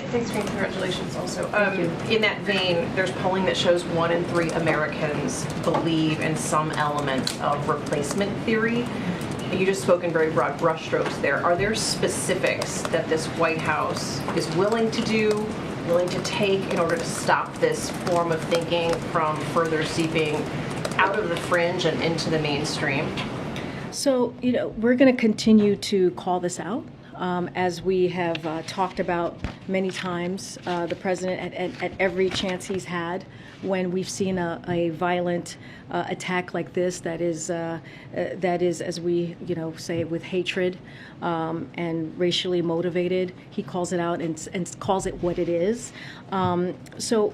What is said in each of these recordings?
Thanks, Karine. Congratulations also. Thank you. In that vein, there's polling that shows 1 in 3 Americans believe in some elements of replacement theory. You just spoke in very broad brushstrokes there. Are there specifics that this White House is willing to do, willing to take in order to stop this form of thinking from further seeping out of the fringe and into the mainstream? So, we're going to continue to call this out. As we have talked about many times, the president at every chance he's had when we've seen a violent attack like this that is, as we say, with hatred and racially motivated, he calls it out and calls it what it is. So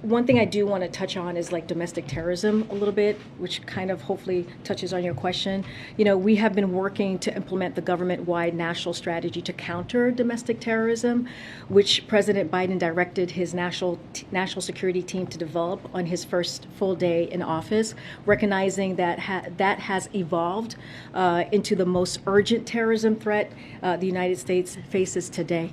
one thing I do want to touch on is like domestic terrorism a little bit, which kind of hopefully touches on your question. We have been working to implement the government-wide national strategy to counter domestic terrorism, which President Biden directed his national security team to develop on his first full day in office, recognizing that that has evolved into the most urgent terrorism threat the United States faces today.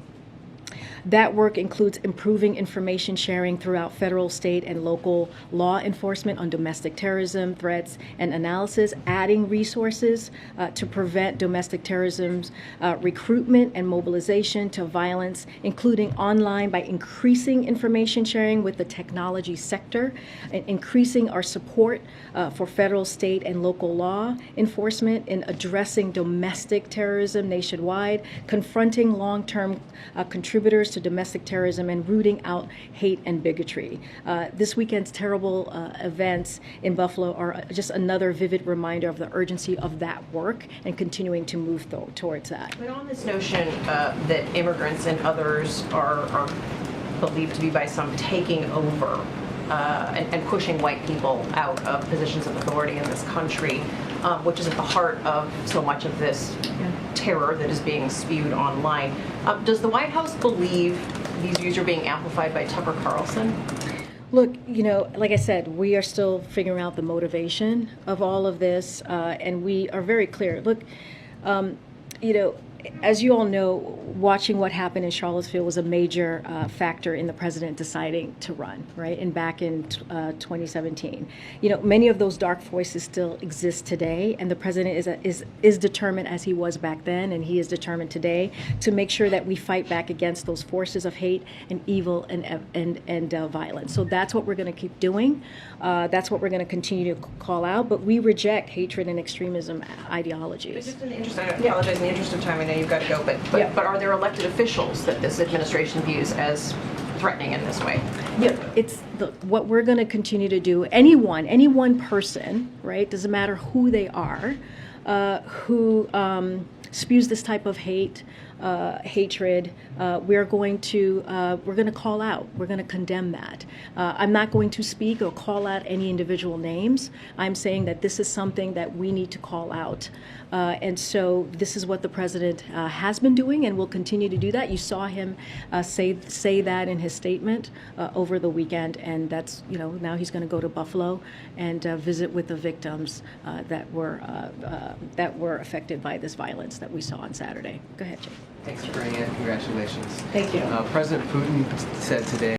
That work includes improving information sharing throughout federal, state, and local law enforcement on domestic terrorism threats and analysis, adding resources to prevent domestic terrorism's recruitment and mobilization to violence, including online by increasing information sharing with the technology sector, and increasing our support for federal, state, and local law enforcement in addressing domestic terrorism nationwide, confronting long-term contributors to domestic terrorism, and rooting out hate and bigotry. This weekend's terrible events in Buffalo are just another vivid reminder of the urgency of that work and continuing to move towards that. But on this notion that immigrants and others are believed to be by some taking over and pushing white people out of positions of authority in this country, which is at the heart of so much of this terror that is being spewed online. Does the White House believe these views are being amplified by Tucker Carlson? Look, like I said, we are still figuring out the motivation of all of this, and we are very clear. Look, as you all know, watching what happened in Charlottesville was a major factor in the president deciding to run, right? And back in 2017, many of those dark voices still exist today, and the president is determined, as he was back then, and he is determined today, to make sure that we fight back against those forces of hate and evil and violence. So that's what we're going to keep doing. That's what we're going to continue to call out. But we reject hatred and extremism ideologies. But just in the interest, I apologize, in the interest of time, I know you've got to go, but are there elected officials that this administration views as threatening in this way? Yeah, what we're going to continue to do. Any one person, right? Doesn't matter who they are, who spews this type of hate, hatred. We're going to call out. We're going to condemn that. I'm not going to speak or call out any individual names. I'm saying that this is something that we need to call out. And so this is what the president has been doing and will continue to do that. You saw him say that in his statement over the weekend, and that's, now he's going to go to Buffalo and visit with the victims that were affected by this violence that we saw on Saturday. Go ahead, Jake. Thanks for bringing it. Congratulations. Thank you. President Putin said today